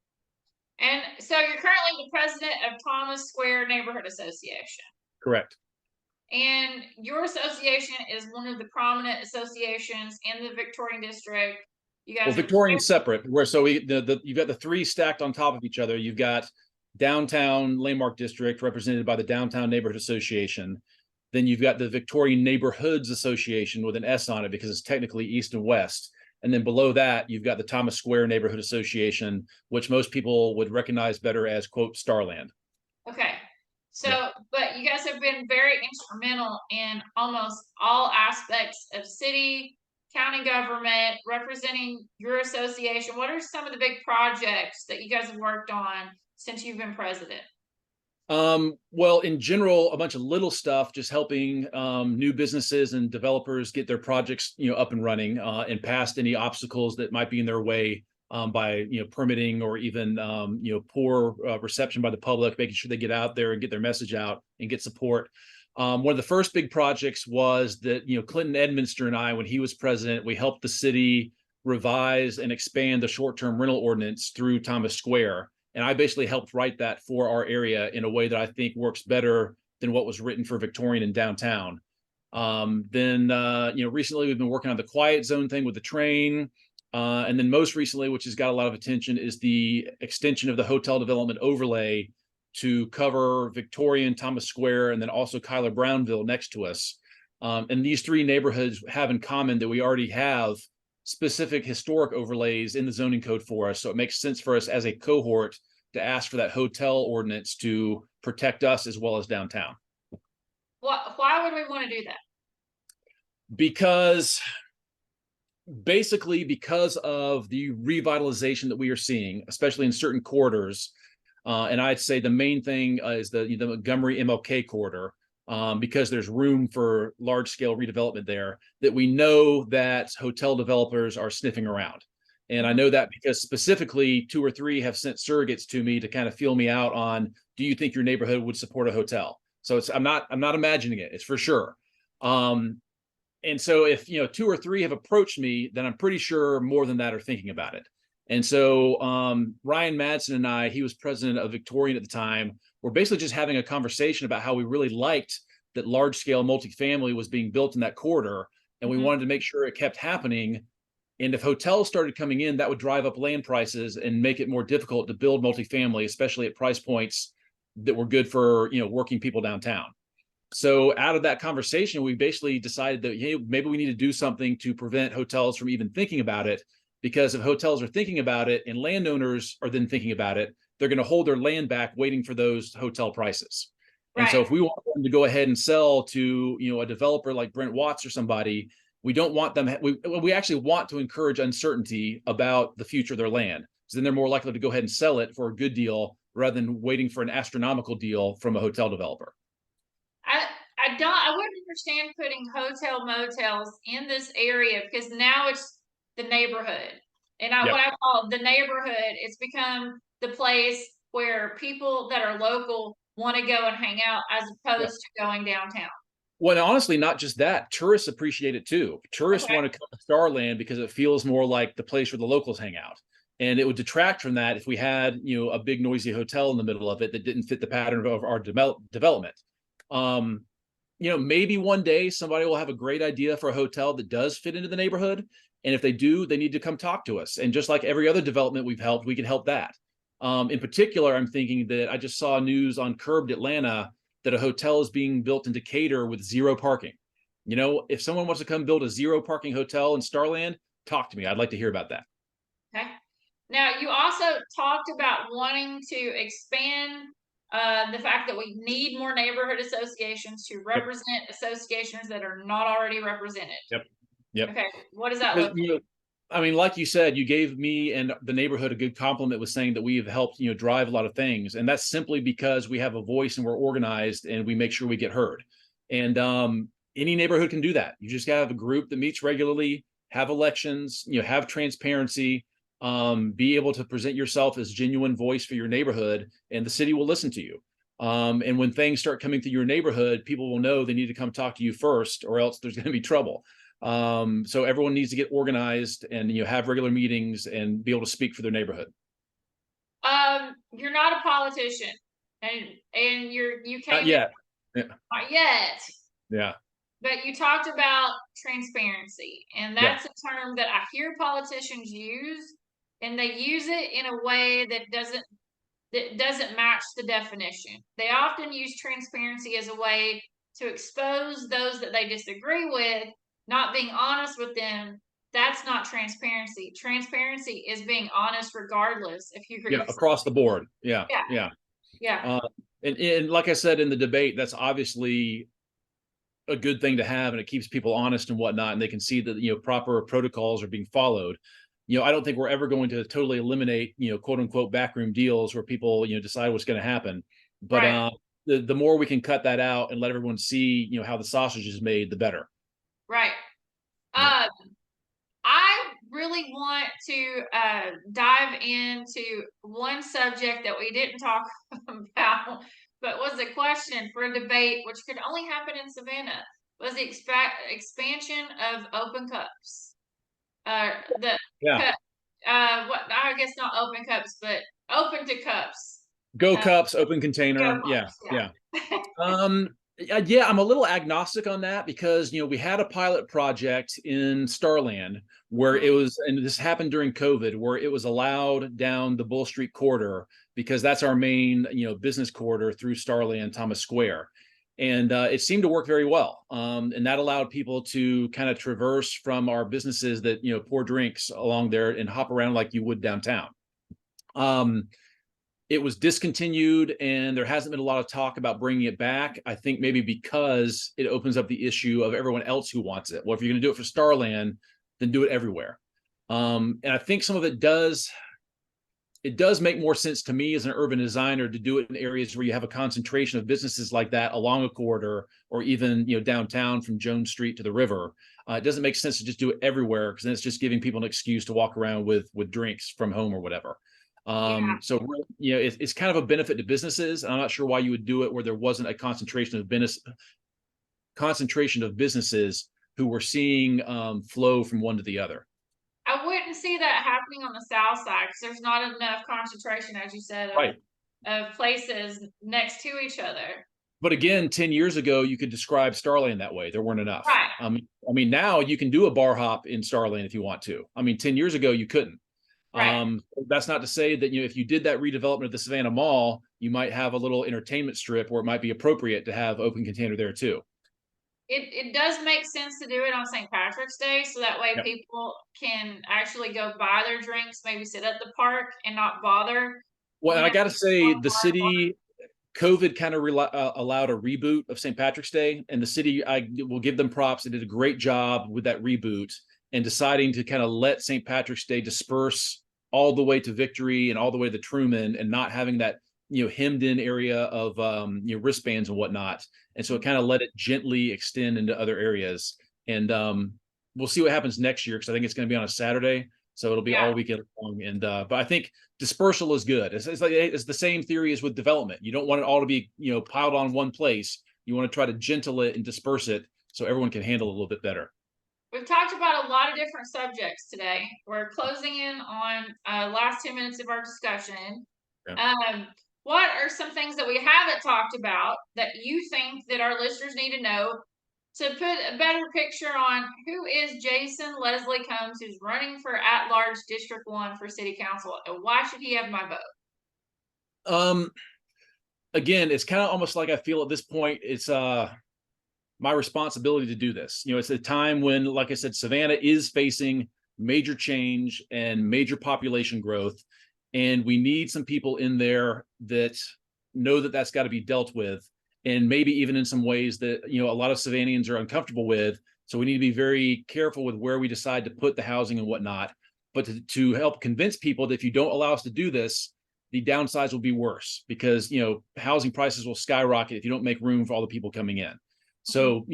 And so you're currently the president of Thomas Square Neighborhood Association. Correct. And your association is one of the prominent associations in the Victorian district. You guys Well, Victorian's separate, where so you've got the three stacked on top of each other. You've got downtown Landmark District represented by the Downtown Neighborhood Association. Then you've got the Victorian Neighborhoods Association with an S on it because it's technically east and west. And then below that, you've got the Thomas Square Neighborhood Association, which most people would recognize better as, quote, Starland. Okay. So, Yeah. but you guys have been very instrumental in almost all aspects of city, county government, representing your association. What are some of the big projects that you guys have worked on since you've been president? Well, in general, a bunch of little stuff, just helping new businesses and developers get their projects, up and running, and past any obstacles that might be in their way by permitting or even poor reception by the public, making sure they get out there and get their message out and get support. One of the first big projects was that Clinton Edminster and I, when he was president, we helped the city revise and expand the short-term rental ordinance through Thomas Square. And I basically helped write that for our area in a way that I think works better than what was written for Victorian and downtown. Then recently we've been working on the quiet zone thing with the train. And then most recently, which has got a lot of attention, is the extension of the hotel development overlay to cover Victorian, Thomas Square, and then also Kyler Brownville next to us. And these three neighborhoods have in common that we already have specific historic overlays in the zoning code for us. So it makes sense for us as a cohort to ask for that hotel ordinance to protect us as well as downtown. Why would we want to do that? Because of the revitalization that we are seeing, especially in certain corridors. And I'd say the main thing is the Montgomery MLK corridor, because there's room for large scale redevelopment there, that we know that hotel developers are sniffing around. And I know that because specifically 2 or 3 have sent surrogates to me to kind of feel me out on, do you think your neighborhood would support a hotel? So I'm not imagining it, it's for sure. And so if 2 or 3 have approached me, then I'm pretty sure more than that are thinking about it. And so Ryan Madsen and I, he was president of Victorian at the time, we're basically just having a conversation about how we really liked that large scale multifamily was being built in that corridor. And we wanted to make sure it kept happening. And if hotels started coming in, that would drive up land prices and make it more difficult to build multifamily, especially at price points that were good for working people downtown. So out of that conversation, we basically decided that, hey, maybe we need to do something to prevent hotels from even thinking about it. Because if hotels are thinking about it and landowners are then thinking about it, they're going to hold their land back waiting for those hotel prices. Right. And so if we want them to go ahead and sell to a developer like Brent Watts or somebody, we don't want them, we actually want to encourage uncertainty about the future of their land. So then they're more likely to go ahead and sell it for a good deal rather than waiting for an astronomical deal from a hotel developer. I wouldn't understand putting hotel motels in this area, because now it's the neighborhood. And what I call the neighborhood, it's become the place where people that are local want to go and hang out as opposed to going downtown. Well, honestly, not just that. Tourists appreciate it too. Tourists want to come to Starland because it feels more like the place where the locals hang out. And it would detract from that if we had, a big noisy hotel in the middle of it that didn't fit the pattern of our development. Maybe one day somebody will have a great idea for a hotel that does fit into the neighborhood. And if they do, they need to come talk to us. And just like every other development we've helped, we can help that. In particular, I'm thinking that I just saw news on Curbed Atlanta that a hotel is being built in Decatur with 0 parking. If someone wants to come build a 0 parking hotel in Starland, talk to me. I'd like to hear about that. Okay. Now, you also talked about wanting to expand the fact that we need more neighborhood associations to represent associations that are not already represented. Yep. Okay. What does that look like? Like you said, you gave me and the neighborhood a good compliment with saying that we have helped, drive a lot of things. And that's simply because we have a voice and we're organized and we make sure we get heard. And any neighborhood can do that. You just gotta have a group that meets regularly, have elections, have transparency, be able to present yourself as genuine voice for your neighborhood, and the city will listen to you. And when things start coming through your neighborhood, people will know they need to come talk to you first, or else there's going to be trouble. So everyone needs to get organized and, have regular meetings and be able to speak for their neighborhood. You're not a politician, and you Not came in, yet. Yeah. not yet, Yeah. but you talked about transparency, and Yeah. that's a term that I hear politicians use, and they use it in a way that doesn't match the definition. They often use transparency as a way to expose those that they disagree with, not being honest with them. That's not transparency. Transparency is being honest regardless if you agree. Yeah. Across the board. Yeah. Yeah. Yeah. Yeah. And like I said in the debate, that's obviously a good thing to have, and it keeps people honest and whatnot, and they can see that proper protocols are being followed. I don't think we're ever going to totally eliminate quote unquote backroom deals where people decide what's going to happen, but Right. The more we can cut that out and let everyone see how the sausage is made, the better. Right. Yeah. I really want to dive into one subject that we didn't talk about, but was a question for a debate, which could only happen in Savannah, was the expansion of open cups. The Yeah. cup, what I guess not open cups, but open to cups. Go Uh, cups, open Go container. Yeah. cups, Yeah. yeah. Yeah, I'm a little agnostic on that because we had a pilot project in Starland where it was, and this happened during COVID, where it was allowed down the Bull Street corridor because that's our main business corridor through Starland, Thomas Square, and it seemed to work very well. And that allowed people to kind of traverse from our businesses that pour drinks along there and hop around like you would downtown. It was discontinued, and there hasn't been a lot of talk about bringing it back. I think maybe because it opens up the issue of everyone else who wants it. Well, if you're going to do it for Starland, then do it everywhere. And I think some of it does make more sense to me as an urban designer to do it in areas where you have a concentration of businesses like that along a corridor, or even downtown from Jones Street to the river. It doesn't make sense to just do it everywhere, because then it's just giving people an excuse to walk around with drinks from home or whatever. So it's kind of a benefit to businesses. I'm not sure why you would do it where there wasn't a concentration of businesses who were seeing flow from one to the other. I wouldn't see that happening on the south side because there's not enough concentration, as you said, Right. of places next to each other. But again, 10 years ago, you could describe Starland that way. There weren't enough. Right. I mean, now you can do a bar hop in Starland if you want to. 10 years ago, you couldn't. Right. That's not to say that if you did that redevelopment of the Savannah Mall, you might have a little entertainment strip where it might be appropriate to have open container there too. It does make sense to do it on St. Patrick's Day, so that way people can actually go buy their drinks, maybe sit at the park and not bother. Well, and I got to say, the city, COVID kind of allowed a reboot of St. Patrick's Day, and the city, I will give them props. They did a great job with that reboot and deciding to kind of let St. Patrick's Day disperse all the way to Victory and all the way to Truman, and not having that hemmed in area of wristbands and whatnot. And so it kind of let it gently extend into other areas. And we'll see what happens next year, because I think it's going to be on a Saturday, so it'll be all weekend long. And but I think dispersal is good. It's the same theory as with development. You don't want it all to be piled on one place. You want to try to gentle it and disperse it so everyone can handle it a little bit better. We've talked about a lot of different subjects today. We're closing in on last 10 minutes of our discussion. Yeah. What are some things that we haven't talked about that you think that our listeners need to know to put a better picture on who is Jason Leslie Combs, who's running for at-large District 1 for City Council, and why should he have my vote? Again, it's kind of almost like I feel at this point it's my responsibility to do this. It's a time when, like I said, Savannah is facing major change and major population growth, and we need some people in there that know that that's got to be dealt with, and maybe even in some ways that a lot of Savannians are uncomfortable with. So we need to be very careful with where we decide to put the housing and whatnot, but to help convince people that if you don't allow us to do this, the downsides will be worse, because housing prices will skyrocket if you don't make room for all the people coming in. So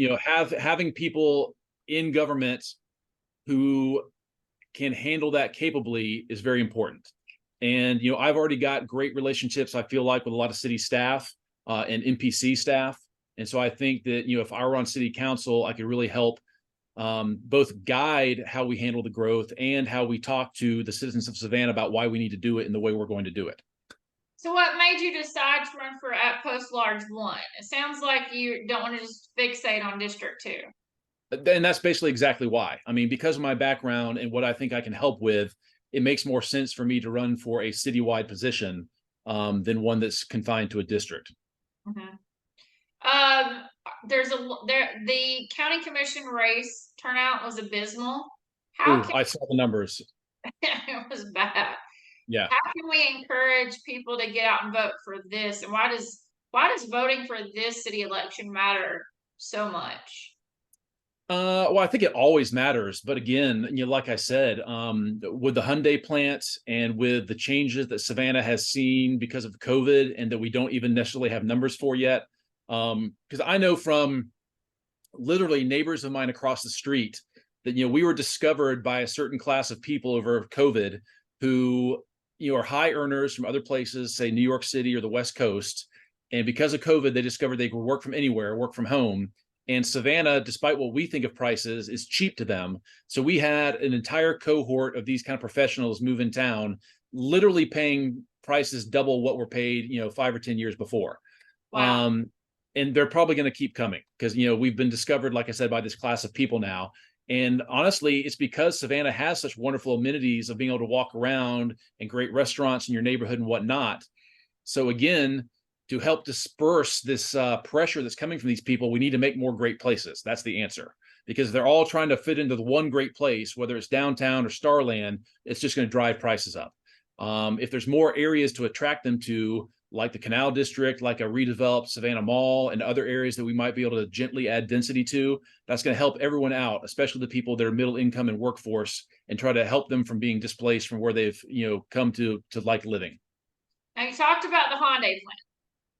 having people in government who can handle that capably is very important. And I've already got great relationships, I feel like, with a lot of city staff and NPC staff. And so I think that if I were on city council, I could really help both guide how we handle the growth and how we talk to the citizens of Savannah about why we need to do it and the way we're going to do it. So what made you decide to run for at post large 1? It sounds like you don't want to just fixate on District 2. And that's basically exactly why. I mean, because of my background and what I think I can help with, it makes more sense for me to run for a citywide position than one that's confined to a district. The county commission race turnout was abysmal. I saw the numbers. It was bad. Yeah. How can we encourage people to get out and vote for this? And why does voting for this city election matter so much? Well, I think it always matters, but again, like I said, with the Hyundai plant and with the changes that Savannah has seen because of COVID, and that we don't even necessarily have numbers for yet, because I know from literally neighbors of mine across the street that we were discovered by a certain class of people over COVID who are high earners from other places, say New York City or the West Coast, and because of COVID, they discovered they could work from anywhere, work from home. And Savannah, despite what we think of prices, is cheap to them. So we had an entire cohort of these kind of professionals move in town, literally paying prices double what were paid, 5 or 10 years before. Wow. And they're probably going to keep coming because, we've been discovered, like I said, by this class of people now. And honestly, it's because Savannah has such wonderful amenities of being able to walk around and great restaurants in your neighborhood and whatnot. So again, to help disperse this pressure that's coming from these people, we need to make more great places. That's the answer, because they're all trying to fit into the one great place, whether it's downtown or Starland. It's just going to drive prices up. If there's more areas to attract them to, like the Canal District, like a redeveloped Savannah Mall, and other areas that we might be able to gently add density to, that's going to help everyone out, especially the people that are middle income and workforce, and try to help them from being displaced from where they've come to like living. Now you talked about the Hyundai plant.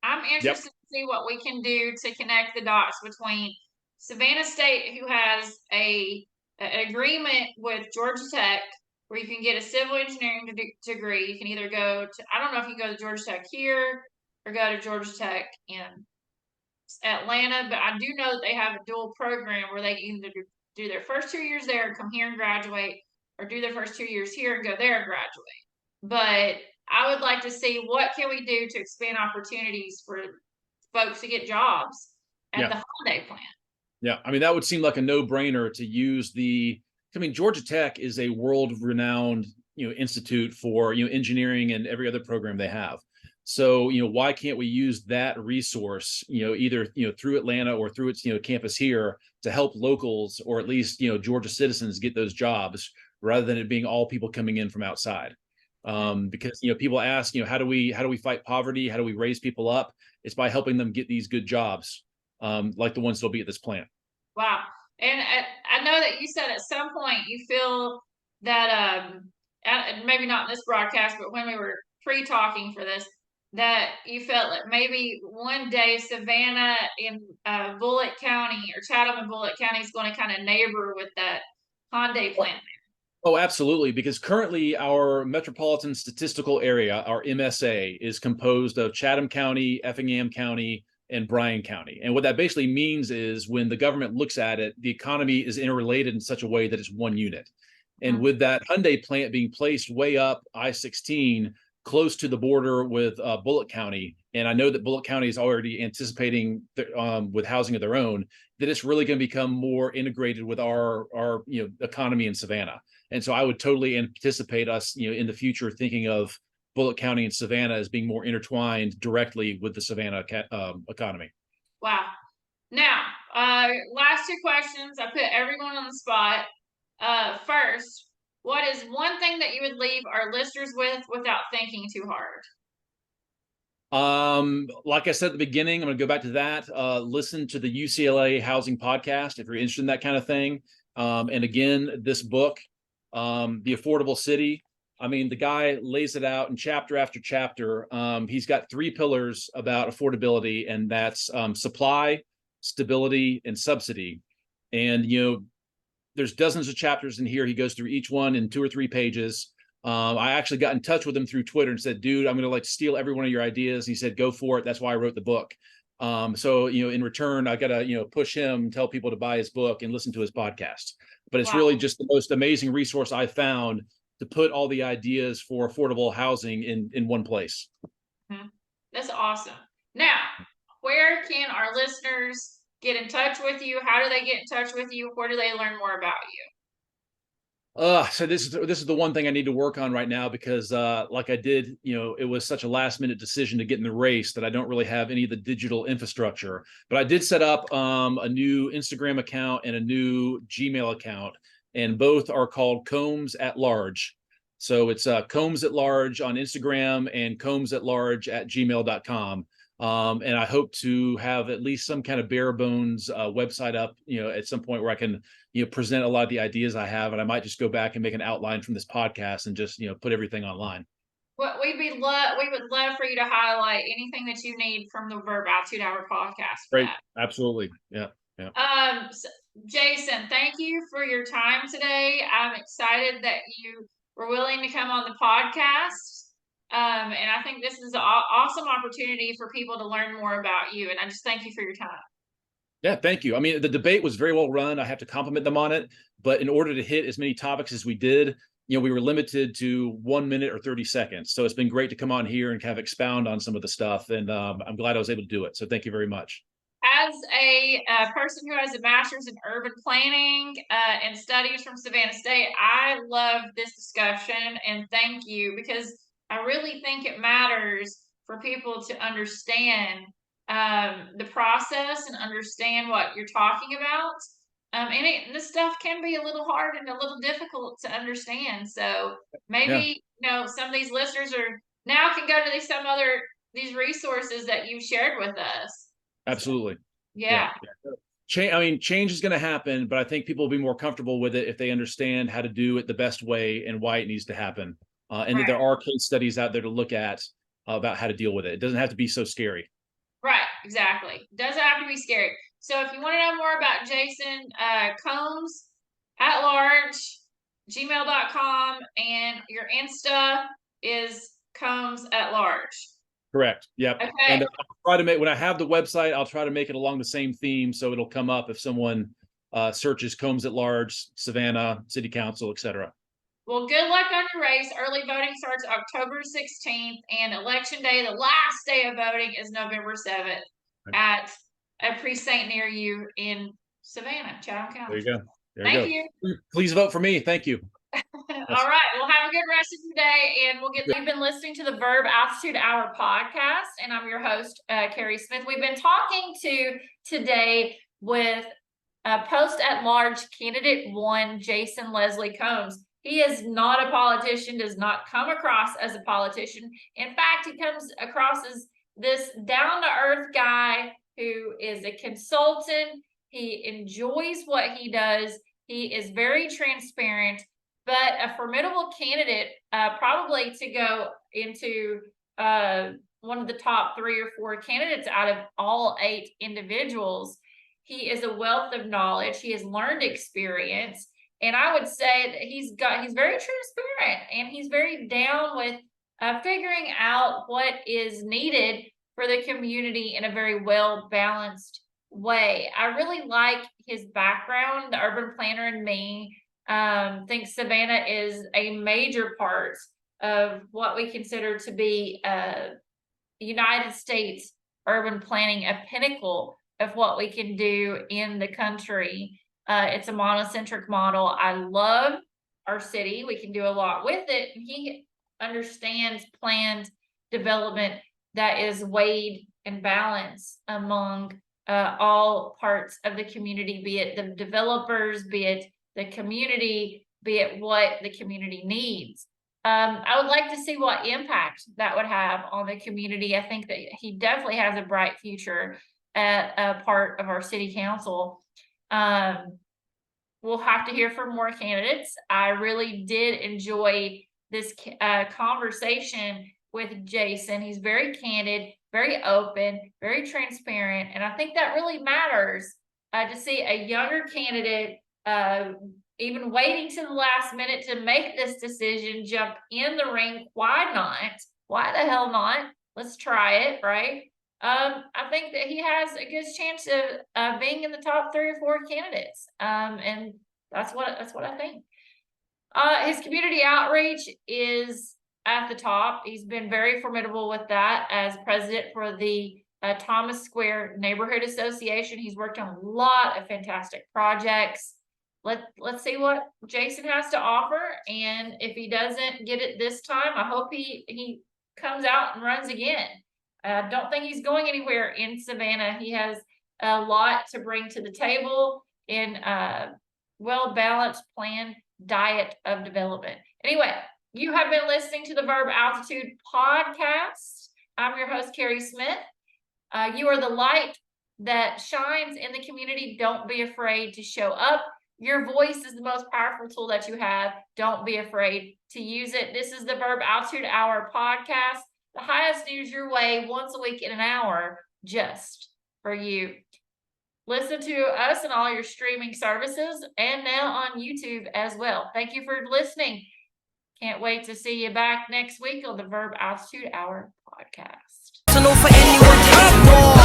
I'm interested Yep. to see what we can do to connect the dots between Savannah State, who has an agreement with Georgia Tech, where you can get a civil engineering degree. You can either go to, I don't know if you go to Georgia Tech here or go to Georgia Tech in Atlanta, but I do know that they have a dual program where they can either do their first 2 years there and come here and graduate, or do their first 2 years here and go there and graduate. But I would like to see what can we do to expand opportunities for folks to get jobs at the Hyundai plant. Yeah, I mean, that would seem like a no-brainer to use Georgia Tech is a world-renowned, institute for, engineering and every other program they have. So, why can't we use that resource, either, through Atlanta or through its, campus here to help locals, or at least, Georgia citizens get those jobs, rather than it being all people coming in from outside. Because people ask, how do we fight poverty? How do we raise people up? It's by helping them get these good jobs, like the ones that'll be at this plant. Wow. And I know that you said at some point you feel that maybe not in this broadcast, but when we were pre-talking for this, that you felt that maybe one day Savannah and Bullitt County, or Chatham and Bullitt County, is going to kind of neighbor with that Hyundai plant. Oh, absolutely. Because currently our metropolitan statistical area, our MSA, is composed of Chatham County, Effingham County, and Bryan County. And what that basically means is when the government looks at it, the economy is interrelated in such a way that it's one unit. And with that Hyundai plant being placed way up I-16, close to the border with Bullitt County, and I know that Bullitt County is already anticipating with housing of their own, that it's really going to become more integrated with our economy in Savannah. And so I would totally anticipate us, in the future, thinking of Bullitt County and Savannah as being more intertwined directly with the Savannah economy. Wow. Now, last 2 questions. I put everyone on the spot. First, what is one thing that you would leave our listeners with without thinking too hard? Like I said at the beginning, I'm going to go back to that. Listen to the UCLA Housing Podcast if you're interested in that kind of thing. And again, this book, The Affordable City, I mean, the guy lays it out in chapter after chapter. He's got 3 pillars about affordability, and that's supply, stability, and subsidy. And, there's dozens of chapters in here. He goes through each one in 2 or 3 pages. I actually got in touch with him through Twitter and said, dude, I'm going to steal every one of your ideas. He said, go for it. That's why I wrote the book. So, in return, I got to, push him, tell people to buy his book and listen to his podcast. But it's Wow. really just the most amazing resource I found to put all the ideas for affordable housing in one place. That's awesome. Now, where can our listeners get in touch with you? How do they get in touch with you? Where do they learn more about you? So this is the one thing I need to work on right now because like I did, it was such a last minute decision to get in the race that I don't really have any of the digital infrastructure. But I did set up a new Instagram account and a new Gmail account, and both are called Combs at Large. So it's Combs at Large on Instagram and combsatlarge@gmail.com. And I hope to have at least some kind of bare bones website up, at some point where I can, present a lot of the ideas I have, and I might just go back and make an outline from this podcast and just, put everything online. Well, we would love for you to highlight anything that you need from the Verb Altitude Hour podcast for Great, that. absolutely, yeah. So, Jason, thank you for your time today. I'm excited that you were willing to come on the podcast. And I think this is an awesome opportunity for people to learn more about you. And I just thank you for your time. Yeah, thank you. I mean, the debate was very well run. I have to compliment them on it. But in order to hit as many topics as we did, we were limited to 1 minute or 30 seconds. So it's been great to come on here and kind of expound on some of the stuff. And I'm glad I was able to do it. So thank you very much. As a person who has a master's in urban planning and studies from Savannah State, I love this discussion, and thank you, because I really think it matters for people to understand the process and understand what you're talking about. And this stuff can be a little hard and a little difficult to understand. So maybe some of these listeners now can go to these resources that you've shared with us. Absolutely. Yeah. Change is going to happen, but I think people will be more comfortable with it if they understand how to do it the best way and why it needs to happen. And that there are case studies out there to look at about how to deal with it. It doesn't have to be so scary. Right, exactly. Doesn't have to be scary. So if you want to know more about Jason, Combs at Large, gmail.com, and your Insta is Combs at Large. Correct. Yep. Okay. And I'll try to make, when I have the website, I'll try to make it along the same theme, so it'll come up if someone searches Combs at Large, Savannah City Council, etc. Well, good luck on your race. Early voting starts October 16th, and election day, the last day of voting, is November 7th at a precinct near you in Savannah, Chatham County. There you go. Thank you. Please vote for me. Thank you. All right. Well, have a good rest of your day, and you've been listening to the Verb Altitude Hour podcast, and I'm your host, Carrie Smith. We've been talking today with Post at Large Candidate 1, Jason Leslie Combs. He is not a politician, does not come across as a politician. In fact, he comes across as this down-to-earth guy who is a consultant. He enjoys what he does. He is very transparent, but a formidable candidate, probably to go into one of the top 3 or 4 candidates out of all 8 individuals. He is a wealth of knowledge. He has learned experience. And I would say that he's very transparent, and he's very down with figuring out what is needed for the community in a very well-balanced way. I really like his background. The urban planner in me thinks Savannah is a major part of what we consider to be United States urban planning, a pinnacle of what we can do in the country. It's a monocentric model. I love our city. We can do a lot with it. He understands planned development that is weighed and balanced among all parts of the community, be it the developers, be it the community, be it what the community needs. I would like to see what impact that would have on the community. I think that he definitely has a bright future at a part of our city council. We'll have to hear from more candidates. I really did enjoy this conversation with Jason. He's very candid, very open, very transparent, and I think that really matters to see a younger candidate even waiting to the last minute to make this decision, jump in the ring. Why not? Why the hell not? Let's try it, right? I think that he has a good chance of being in the top 3 or 4 candidates. And that's what I think. His community outreach is at the top. He's been very formidable with that as president for the Thomas Square Neighborhood Association. He's worked on a lot of fantastic projects. Let's see what Jason has to offer, and if he doesn't get it this time, I hope he comes out and runs again. I don't think he's going anywhere in Savannah. He has a lot to bring to the table in a well-balanced plan diet of development. Anyway, you have been listening to the Verb Altitude podcast. I'm your host, Carrie Smith. You are the light that shines in the community. Don't be afraid to show up. Your voice is the most powerful tool that you have. Don't be afraid to use it. This is the Verb Altitude Hour podcast. The highest news your way once a week in an hour, just for you. Listen to us and all your streaming services and now on YouTube as well. Thank you for listening. Can't wait to see you back next week on the Verb Altitude Hour podcast. To know for anyone to ignore.